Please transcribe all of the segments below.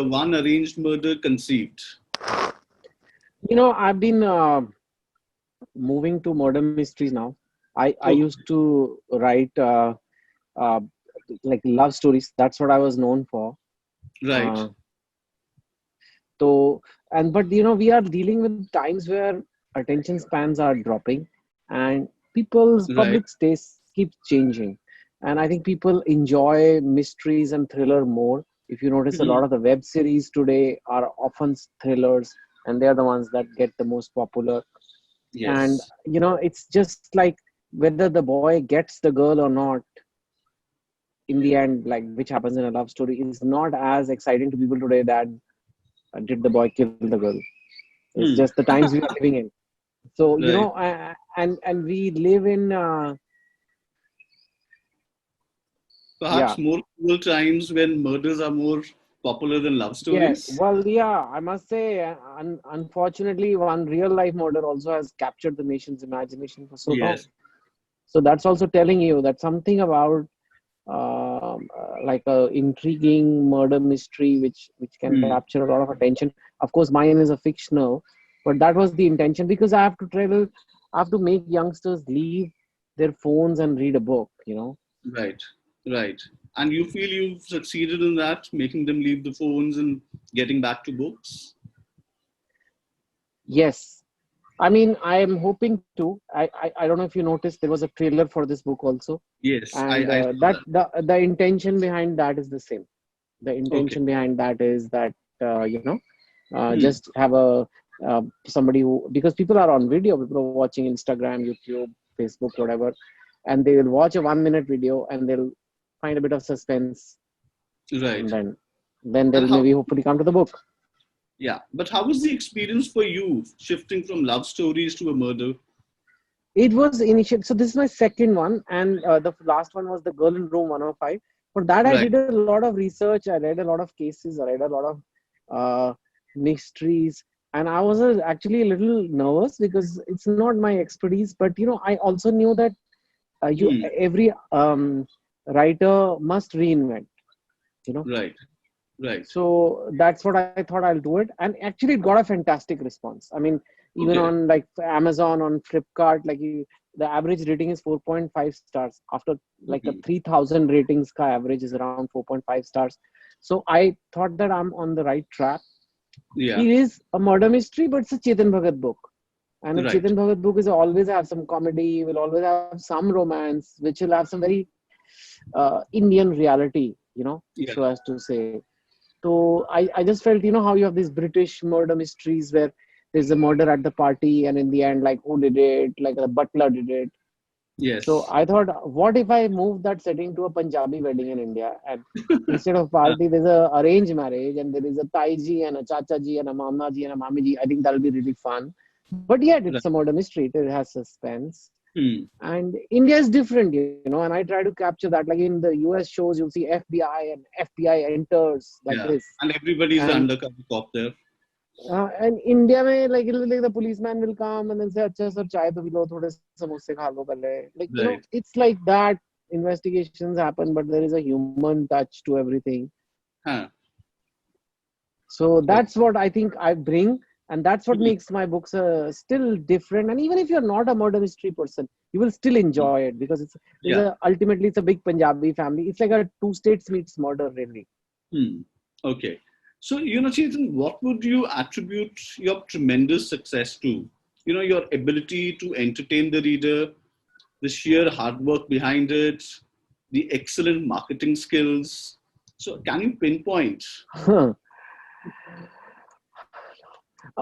one arranged murder conceived? I've been moving to murder mysteries now. I Oh, used to write uh, like love stories. That's what I was known for. right. Uh, so but we are dealing with times where attention spans are dropping, and people's Right. public taste keeps changing. And I think people enjoy mysteries and thriller more. If you notice, a lot Mhm. of the web series today are often thrillers, and they are the ones that get the most popular. And Yes. it's just like whether the boy gets the girl or not, in the end, like which happens in a love story, is not as exciting to people today that did the boy kill the girl. It's just Hmm. the times we are living in. So Right. and we live in Perhaps yeah. more cruel times when murders are more popular than love Yeah, stories. well, yeah, I must say, unfortunately, one real life murder also has captured the nation's imagination for so long. Yes. So that's also telling you that something about like a intriguing murder mystery which can Hmm. capture a lot of attention. Of course, mine is a fictional, but that was the intention, because I have to make youngsters leave their phones and read a book. Right. Right. And you feel you've succeeded in that, making them leave the phones and getting back to books? Yes, I mean, I am hoping to. I don't know if you noticed, there was a trailer for this book also, Yes, and I saw that that. the intention behind that is the same. The Okay. intention behind that is that Hmm. just have a somebody who, because people are on video, people are watching Instagram, YouTube, Facebook, whatever, and they will watch a 1 minute video and they'll find a bit of suspense, and Right. then And they'll how, maybe hopefully come to the book. yeah, but how was the experience for you shifting from love stories to a murder? It was initial. So this is my second one, and the last one was the Girl in Room 105. For that, I Right. did a lot of research. I read a lot of cases. I read a lot of uh, mysteries, and I was actually a little nervous because it's not my expertise. But I also knew that you Hmm. every writer must reinvent. You know, Right. Right. so that's what I thought, I'll do it, and actually it got a fantastic response. I mean, even Okay. on like Amazon, on Flipkart, like the average rating is 4.5 stars after like a Hmm. 3,000 ratings ka average is around 4.5 stars. So I thought that I'm on the right track. Yeah. It is a murder mystery, but it's a Chetan Bhagat book, and a Right. Chetan Bhagat book is always have some comedy, will always have some romance, which will have some very Indian reality, Yeah. so as to say. So I just felt, how you have these British murder mysteries where there's a murder at the party, and in the end, like who did it? Like the butler did it. So Yes. I thought, what if I move that setting to a Punjabi wedding in India, and instead of Uh, party, there's a arranged marriage, and there is a Taiji and a Chacha ji and a Mama ji and a Mami ji. I think that'll be really fun. But yet, it's a right. murder mystery. It has suspense. Hmm. And India is different, and I try to capture that. Like in the US shows, you'll see FBI and FBI enters like Yeah. this. And everybody's the And undercover cop there. and India mein, like it'll be like the policeman will come and then say, "Acha sir, chai to pilo, thode samose kha lo pehle." Like Right. it's like that. Investigations happen, but there is a human touch to everything. Huh. So Okay. that's what I think I bring, and that's what Hmm. makes my books still different. And even if you're not a murder mystery person, you will still enjoy it, because Yeah. ultimately it's a big Punjabi family. It's like a two states meets murder, really. Hmm. Okay. So, Chetan, what would you attribute your tremendous success to? Your ability to entertain the reader, the sheer hard work behind it, the excellent marketing skills. So, can you pinpoint?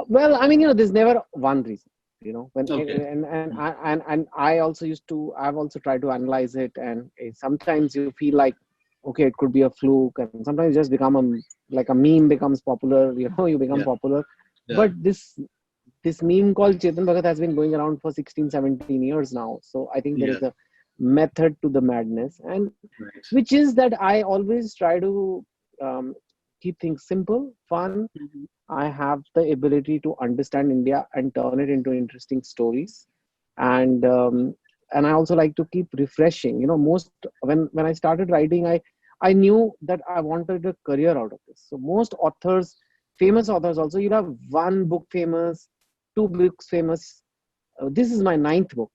Well, I mean, there's never one reason, when Okay. and I also I've also tried to analyze it, and sometimes you feel like, okay, it could be a fluke, and sometimes it just become like a meme becomes popular, you become Yeah. popular. Yeah. But this meme called Chetan Bhagat has been going around for 16, 17 years now. So I think there is Yeah. a method to the madness, and Right. which is that I always try to um, keep things simple, fun. Mhm. I have the ability to understand India and turn it into interesting stories, and I also like to keep refreshing. Most when I started writing, I knew that I wanted a career out of this. So most authors, famous authors also, you have one book famous, two books famous. This is my ninth book,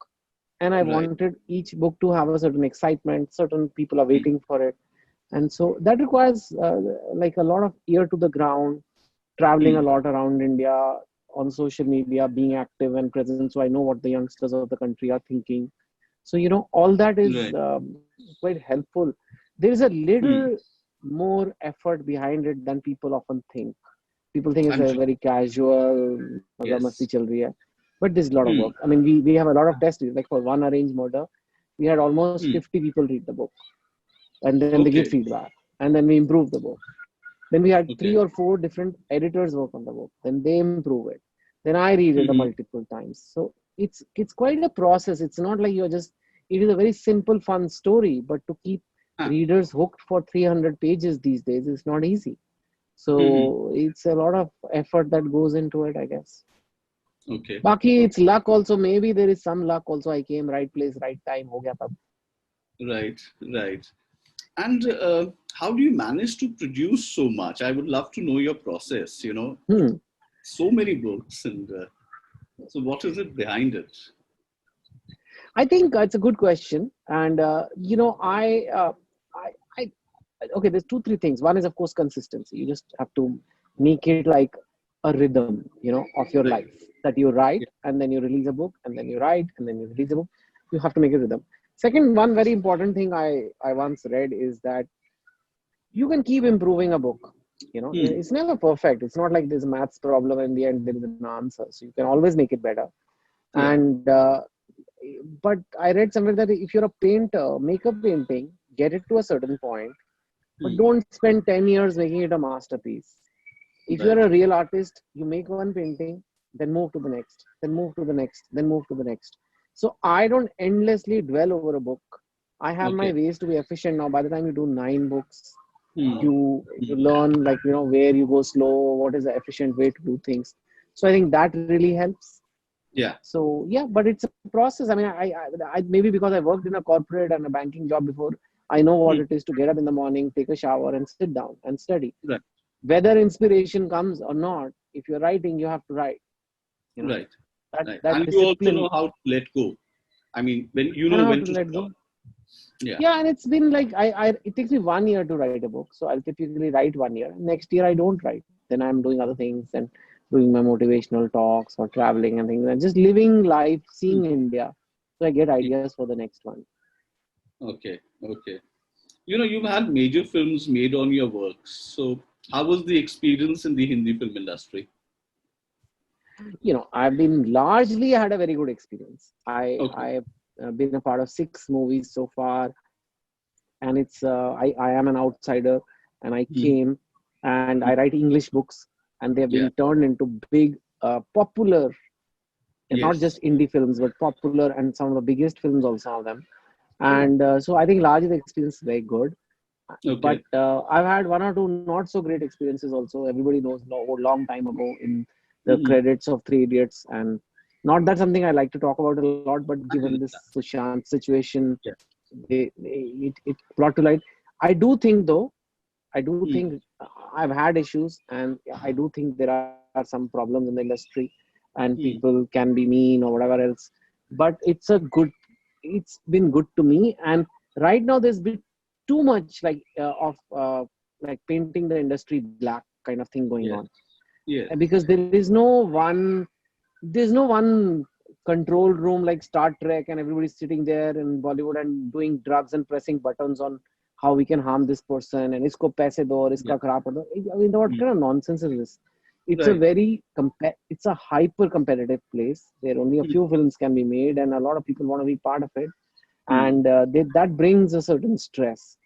and I Right. wanted each book to have a certain excitement. Certain people are Hmm. waiting for it, and so that requires like a lot of ear to the ground, traveling a Hmm. lot around India on social media, being active and present. So I know what the youngsters of the country are thinking. So all that is Right. quite helpful. There is a Hmm. little more effort behind it than people often think. People think it's I'm a sure. very casual, maza masti Yes. chal rahi hai. But there's a lot of Hmm. work. I mean, we have a lot of tests. Like for one arranged murder, we had almost Hmm. 50 people read the book, and then they give Okay. feedback, and then we improve the book. Then we had three Okay. or four different editors work on the book. Then they improve it. Then I read it a Hmm. multiple times. So it's quite a process. It's not like you're just. It is a very simple, fun story, but to keep Ah. readers hooked for 300 pages these days is not easy. Hmm. So it's a lot of effort that goes into it, I guess. Okay. Baki, it's Okay. luck also. Maybe there is some luck also. I came right place, right time. Ho gaya tab. Right. Right. And how do you manage to produce so much? I would love to know your process. Hmm. So many books, and so what is it behind it? I think it's a good question, and I okay. There's two, three things. One is, of course, consistency. You just have to make it like a rhythm, of your Right. life that you write Yeah. and then you release a book, and then you write and then you release a book. You have to make a rhythm. Second, one very important thing I once read is that you can keep improving a book. Hmm. It's never perfect. It's not like there's a maths problem and the end there is an answer. So you can always make it better. Yeah. And but I read somewhere that if you're a painter, make a painting, get it to a certain point, but Hmm. don't spend 10 years making it a masterpiece. If you're Right. a real artist, you make one painting, then move to the next, then move to the next, then move to the next. So I don't endlessly dwell over a book. I have my Okay. ways to be efficient now. By the time you do 9 books, Hmm. you learn, like where you go slow, what is the efficient way to do things. So I think that really helps. Yeah. So yeah, but it's a process. I mean, I maybe because I worked in a corporate and a banking job before, I know what Hmm. it is to get up in the morning, take a shower, and sit down and study. Right. Whether inspiration comes or not, if you're writing, you have to write. You know Right. that Right. that And you also discipline. know how to let go. I mean, when you I know know how when to to let stop. go. Yeah. Yeah, and it's been like it takes me 1 year to write a book. So I'll typically write 1 year. Next year I don't write. Then I'm doing other things and doing my motivational talks or traveling and things and just living life, Hmm. seeing India. So I get Yeah. ideas for the next one. Okay. Okay. You've had major films made on your works. So, how was the experience in the Hindi film industry? I've been largely had a very good experience. Okay. I've been a part of 6 movies so far, and I am an outsider, and I Hmm. came and I write English books, and they've Yeah. been turned into big, popular, and not Yes. just indie films, but popular and some of the biggest films also have them. Oh. And so I think largely the experience is very good. But Okay. I've had one or two not so great experiences also. Everybody knows long time ago in the Hmm. credits of Three Idiots, and not that something I like to talk about a lot, but I given this understand. Sushant situation, Yeah. it brought to light. I do think though, I do Hmm. think I've had issues, and I do think there are some problems in the industry, and Hmm. people can be mean or whatever else. But it's been good to me. And right now, there's been too much like painting the industry black kind of thing going Yes. on, Yes. because there's no one control room like Star Trek, and everybody's sitting there in Bollywood and doing drugs and pressing buttons on how we can harm this person and isko paise do or Yeah. iska kharab kar do. I mean, what Hmm. kind of nonsense is this? It's a Right. very it's a hyper competitive place where only a Hmm. few films can be made, and a lot of people want to be part of it, Hmm. and that brings a certain stress.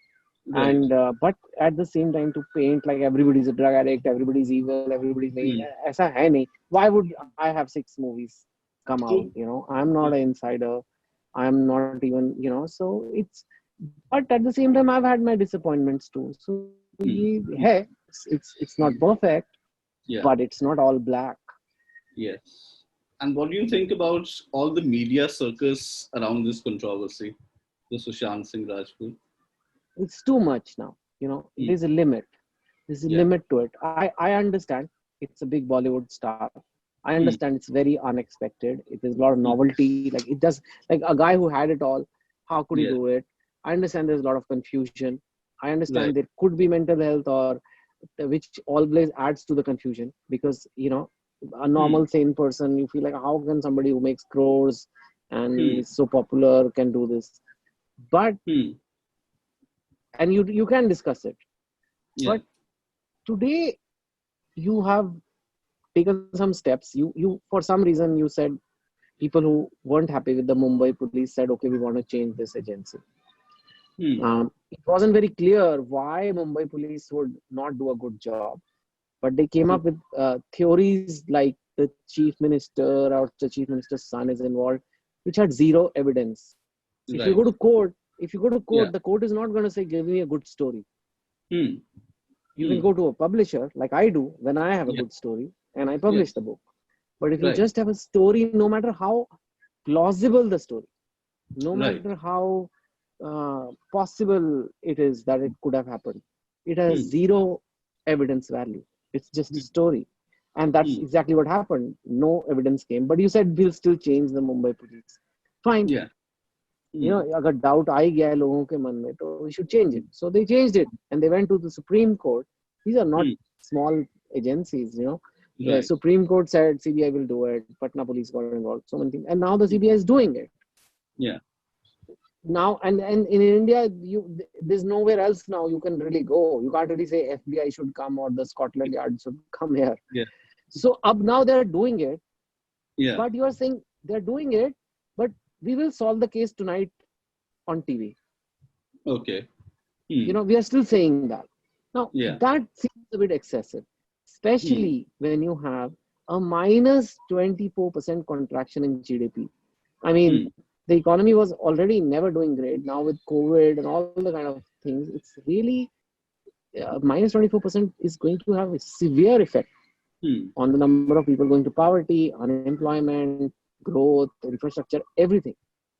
Right. And but at the same time, to paint like everybody's a drug addict, everybody's evil, everybody's making Hmm. aisa hai nahi. Why would I have 6 movies come out? True. I'm not Yeah. an insider. I'm not even so it's. But at the same time, I've had my disappointments too. So Hmm. hey, it's not perfect, Yeah. but it's not all black. Yes. And what do you think about all the media circus around this controversy, the Sushant Singh Rajput? It's too much now. there's a limit. There's a Yeah. limit to it. I understand it's a big Bollywood star. I Hmm. understand it's very unexpected. It is a lot of Hmm. novelty. Like it does, like a guy who had it all, how could he Yes. do it? I understand there's a lot of confusion. I Right. understand there could be mental health or which always adds to the confusion because, a Hmm. normal sane person, you feel like how can somebody who makes crores and Hmm. is so popular can do this? But, Hmm. and you can discuss it. Yeah. But today you have taken some steps. You for some reason you said people who weren't happy with the Mumbai police said, okay, we want to change this agency. Hmm. It wasn't very clear why Mumbai police would not do a good job, but they came Hmm. up with theories like the chief minister or the chief minister's son is involved, which had zero evidence. If you Right. go to court, Yeah. the court is not going to say, give me a good story. Hmm. You can Hmm. go to a publisher like I do when I have a Yeah. good story and I Yes. publish the book. But if you Right. just have a story, no matter how plausible the story, no Right. matter how possible it is that it could have happened, it has Hmm. zero evidence value. It's just a Hmm. story. And that's Hmm. exactly what happened. No evidence came. But you said we'll still change the Mumbai police. Fine. Yeah. Hmm. अगर doubt आ ही गया है लोगों के मन में, तो we should change it. So they changed it and they went to the Supreme Court. These are not Hmm. small agencies. The Right. Supreme Court said CBI will do it. Patna police got involved. So many things. And now the CBI is doing it. Yeah. Now and in India, there's nowhere else now you can really go. You can't really say FBI should come or the Scotland Yard should come here. Yeah. So up now they're doing it, Yeah. but you are saying they're doing it, but we will solve the case tonight on TV. Okay. Hmm. We are still saying that. Now Yeah. that seems a bit excessive, Hmm. especially when you have a minus 24% contraction in GDP. I mean, Hmm. the economy was already never doing great. Now with COVID and all the kind of things, it's really minus 24% is going to have a severe effect Hmm. on the number of people going to poverty, unemployment, growth, infrastructure, everything.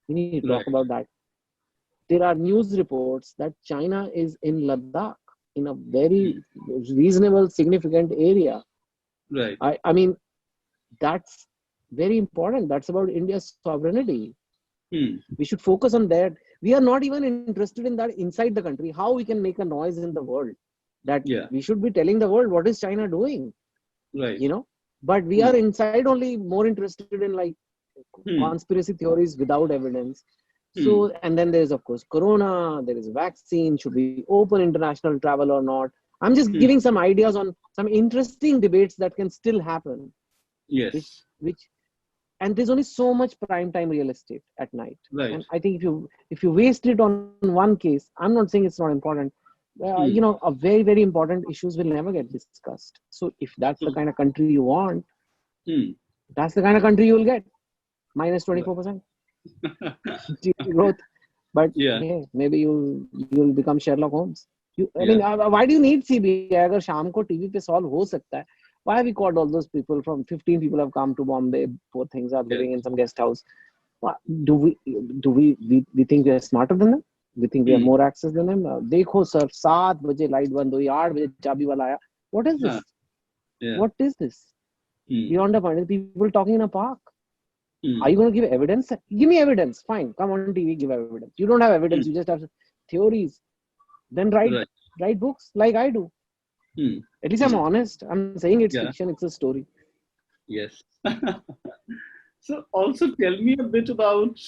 We need to talk Right. about that. There are news reports that China is in Ladakh in a very Hmm. reasonable, significant area. Right. I mean, that's very important. That's about India's sovereignty. Hmm. We should focus on that. We are not even interested in that inside the country, how we can make a noise in the world. That Yeah. we should be telling the world what is China doing, Right. you know. But we Hmm. are inside only more interested in like Hmm. conspiracy theories without evidence. Hmm. So, and then there's of course Corona, there is a vaccine, should we open international travel or not? I'm just Hmm. giving some ideas on some interesting debates that can still happen, which Yes. which and there's only so much prime time real estate at night. Right. And I think if you waste it on one case, I'm not saying it's not important. Hmm. A very very important issues will never get discussed. So if that's the So, kind of country you want, hmm. that's the kind of country you will get. Minus Right. 24% GDP growth. But Yeah. hey, maybe you'll become Sherlock Holmes. I mean, Yeah. why do you need CBI? अगर शाम को TV पे solve हो सकता है, why have we called all those people? From 15 people have come to Bombay. Poor things are Yes. living in some guest house. Do we think we are smarter than them? We think we have Hmm. more access than them? देखो sir, 7 बजे light बंद हुई, 8 बजे चाबी वाला आया. What is this? Huh. Yeah. What is this? Hmm. Beyond the point, people talking in a park. Hmm. Are you going to give evidence? Give me evidence. Fine. Come on TV, give evidence. You don't have evidence. Hmm. You just have theories. Then Right. write books like I do. Hmm. At least I'm Hmm. honest. I'm saying it's Yeah. fiction. It's a story. Yes. So also tell me a bit about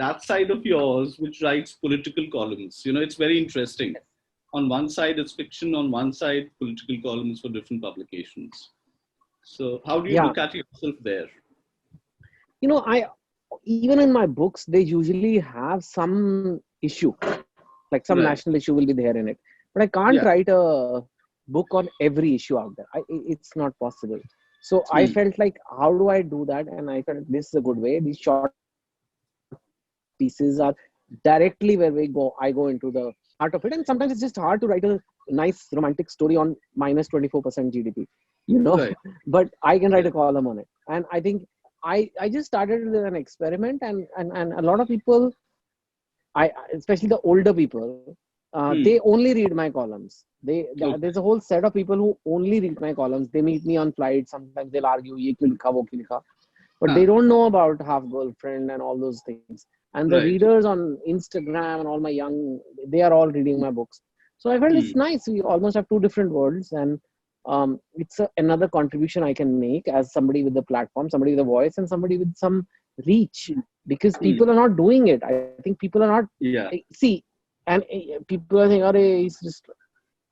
that side of yours, which writes political columns. It's very interesting. On one side, it's fiction. On one side, political columns for different publications. So how do you Yeah. look at yourself there? I even in my books, they usually have some issue, like some Right. national issue will be there in it. But I can't Yeah. write a book on every issue out there. It's not possible. So I Hmm. felt like, how do I do that? And I felt this is a good way. These short pieces are directly where I go into the heart of it. And sometimes it's just hard to write a nice romantic story on minus 24% GDP, Right. but I can write Yeah. a column on it. And I think I just started with an experiment and a lot of people, especially the older people, they only read my columns. Okay. There's a whole set of people who only read my columns. They meet me on flights. Sometimes they'll argue, "Ye kyun likha, wo kyun likha?" But they Huh. don't know about Half Girlfriend and all those things. And the Right. readers on Instagram and all my young, they are all reading my books. So I felt it's Hmm. nice. We almost have two different worlds, and it's another contribution I can make as somebody with the platform, somebody with a voice, and somebody with some reach. Because Hmm. people are not doing it. I think people are not. Yeah. See, and people are saying, "Oh, he's just."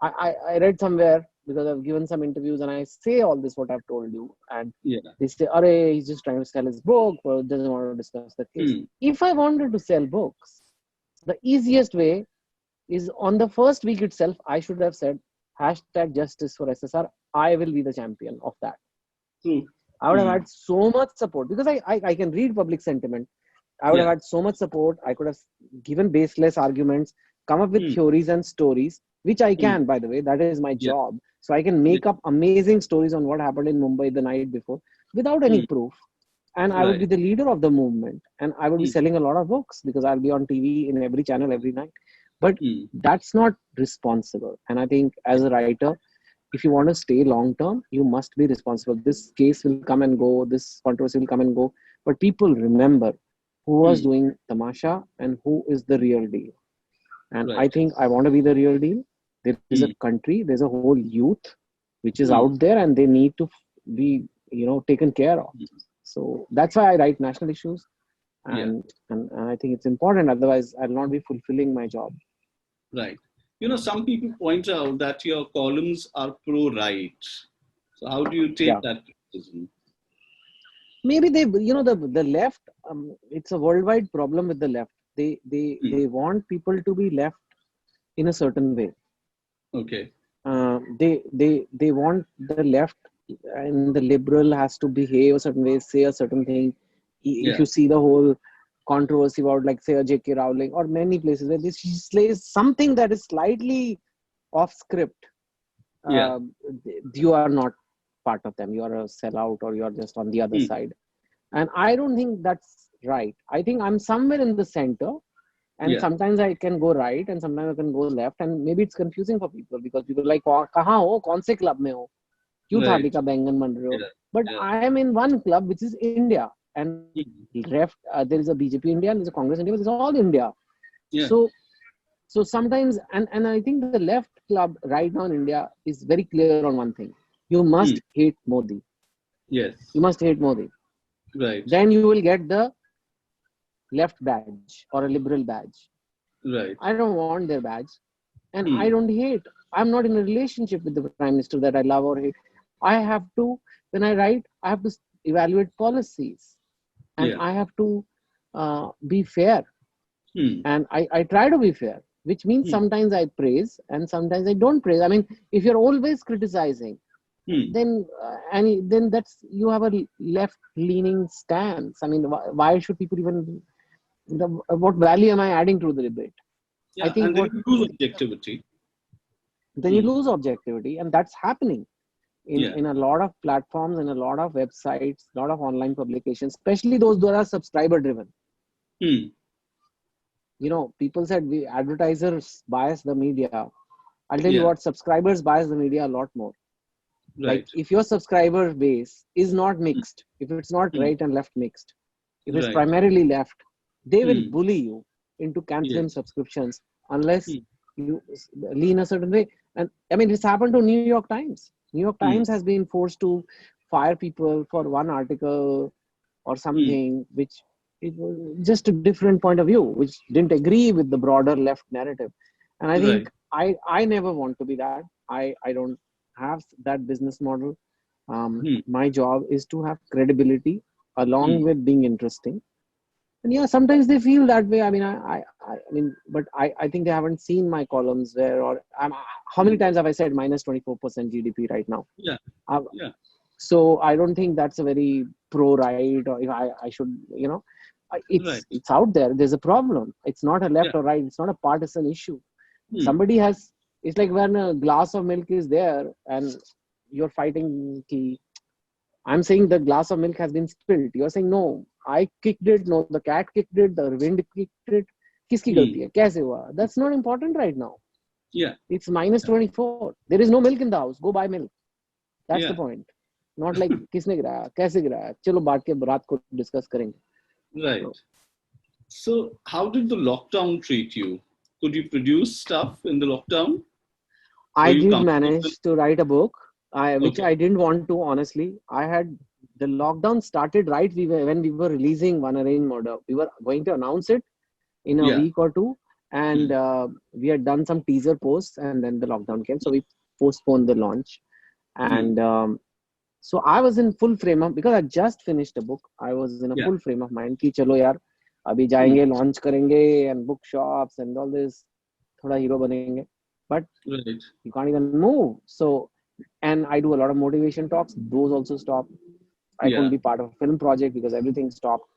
I read somewhere because I've given some interviews and I say all this what I've told you, and Yeah. they say, "Arey, he's just trying to sell his book or doesn't want to discuss the case." Hmm. If I wanted to sell books, the easiest way is on the first week itself, I should have said hashtag justice for SSR. I will be the champion of that. True. I would have Hmm. had so much support because I can read public sentiment. I would have Yeah. had so much support. I could have given baseless arguments, come up with Hmm. theories and stories, which I Hmm. can, by the way. That is my Yeah. job. So I can Yeah. make up amazing stories on what happened in Mumbai the night before without any Hmm. proof. And I would be Right. the leader of the movement. And I would be Hmm. selling a lot of books because I'll be on TV in every channel every night. But Hmm. that's not responsible. And I think as a writer, if you want to stay long term, you must be responsible. This case will come and go, this controversy will come and go. But people remember who was Hmm. doing tamasha and who is the real deal. And I Right. think I want to be the real deal. There is a Hmm. country, there's a whole youth which is Hmm. out there and they need to be, taken care of. So that's why I write national issues. Yeah. And I think it's important. Otherwise, I'll not be fulfilling my job. Right. Some people point out that your columns are pro-right. So how do you take Yeah. that criticism? Maybe the left, it's a worldwide problem with the left. Hmm. They want people to be left in a certain way. Okay. They want the left and the liberal has to behave a certain way, say a certain thing. If Yeah. you see the whole controversy about, like, say, a J.K. Rowling or many places where this, she says something that is slightly off script, Yeah. you are not part of them. You are a sellout or you are just on the other Hmm. side. And I don't think that's right. I think I'm somewhere in the center. And Yeah. sometimes I can go right and sometimes I can go left. And maybe it's confusing for people because people are like, "Kahan ho? Kaun se club mein ho? Kyun thali Right. ka bangan ban rahe ho?" Yeah. But Yeah. I am in one club, which is India. And Hmm. left, there is a BJP India, and there's a Congress India, but it's all India. Yeah. So sometimes, and I think the left club right now in India is very clear on one thing. You Hmm. must hate Modi. You Yes. must hate Modi. Right. Then you will get the left badge or a liberal badge. Right. I don't want their badge. And I Hmm. don't hate. I'm not in a relationship with the prime minister that I love or hate. I have to, when I write, I have to evaluate policies and Yeah. I have to be fair. Hmm. And I try to be fair, which means Hmm. sometimes I praise and sometimes I don't praise. I mean, if you're always criticizing, Hmm. then that's, you have a left leaning stance. I mean, why should people even, what value am I adding to the debate? I Yeah. think And then what you lose objectivity. then you Hmm. lose objectivity, and that's happening Yeah. in a lot of platforms, in a lot of websites, a lot of online publications, especially those that are subscriber driven. Hmm. People said we advertisers bias the media. I'll tell you Yeah. what, subscribers bias the media a lot more. Like, Right. if your subscriber base is not Hmm. mixed, if it's not Hmm. right and left mixed, if it's Right. primarily left, they will Hmm. bully you into canceling Yes. subscriptions unless Hmm. you lean a certain way. And I mean, it's happened to New York Times. New York Hmm. Times has been forced to fire people for one article or Hmm. something, which it was just a different point of view, which didn't agree with the broader left narrative. And I Right. think I never want to be that. I don't have that business model. Hmm. My job is to have credibility along Hmm. with being interesting. And yeah, sometimes they feel that way. I mean, I mean, but I think they haven't seen my columns where, or how many Hmm. times have I said minus 24% GDP right now? Yeah. Uh, Yeah. so I don't think that's a very pro right, or if I should, Right. it's out there. There's a problem. It's not a Yeah. left or right. It's not a partisan issue. Hmm. Somebody has. It's like when a glass of milk is there and you're fighting. I'm saying the glass of milk has been spilled. You're saying no, I kicked it. No, the cat kicked it. The wind kicked it. किसकी Hmm. गलती है? कैसे हुआ? That's not important right now. Yeah. It's minus 24. There is no milk in the house. Go buy milk. That's Yeah. the point. Not like किसने गिराया, कैसे गिराया, चलो बांट के रात को discuss करेंगे. Right. So, how did the lockdown treat you? Could you produce stuff in the lockdown? I Were you did comfortable manage to write a book, which Okay. I didn't want to, honestly. The lockdown started right when we were releasing One Arranged Murder. We were going to announce it in a Yeah. week or two, and we had done some teaser posts, and then the lockdown came, so we postponed the launch. And so I was in full frame of, because I just finished a book, I was in a Yeah. full frame of mind कि चलो यार अभी जाएंगे launch करेंगे and bookshops and all this, थोड़ा hero बनेंगे, but Right. you can't even move. So, and I do a lot of motivation talks, those also stopped. I Yeah. couldn't be part of a film project because everything stopped.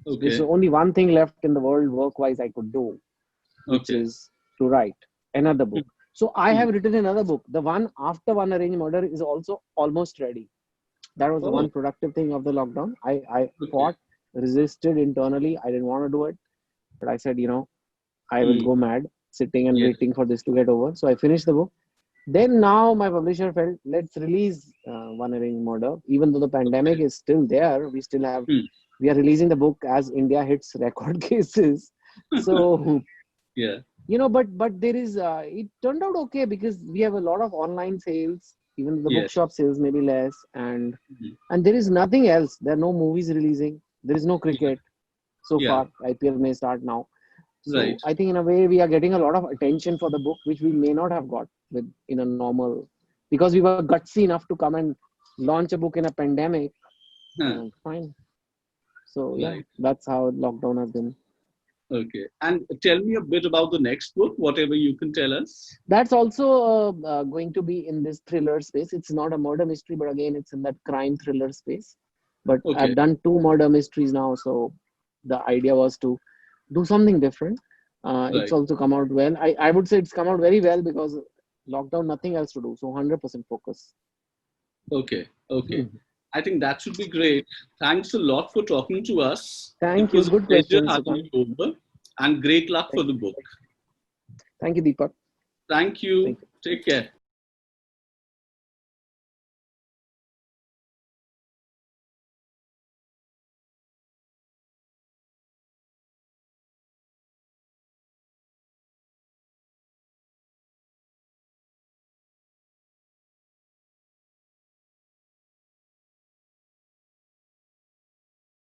So Okay. there's only one thing left in the world work-wise I could do, which Okay. is to write another book. So I have written another book. The one after One Arranged Murder is also almost ready. That was the Oh, one productive thing of the lockdown. I okay. fought, resisted internally. I didn't want to do it, but I said, I will go mad sitting and Yes. waiting for this to get over. So I finished the book. Then now my publisher felt, let's release One Arranged Murder. Even though the pandemic is still there, we still have, we are releasing the book as India hits record cases. So, Yeah. but there is, it turned out okay because we have a lot of online sales, even though the Yes. bookshop sales may be less, and there is nothing else. There are no movies releasing. There is no cricket so Yeah. far. IPL may start now. So Right. I think in a way we are getting a lot of attention for the book, which we may not have got in a normal, because we were gutsy enough to come and launch a book in a pandemic. Fine. So yeah, Right. that's how lockdown has been. Okay. And tell me a bit about the next book, whatever you can tell us. That's also going to be in this thriller space. It's not a murder mystery, but again, it's in that crime thriller space. But Okay. I've done 2 murder mysteries now, so the idea was to do something different. It's Right. also come out well. I would say it's come out very well because lockdown, nothing else to do. So 100% focus. Okay. Okay. I think that should be great. Thanks a lot for talking to us. Thank It was you. a Good pleasure question, having Sukan. you over. And great luck for the book. Thank you, Deepak. Thank you. Thank you. Take care.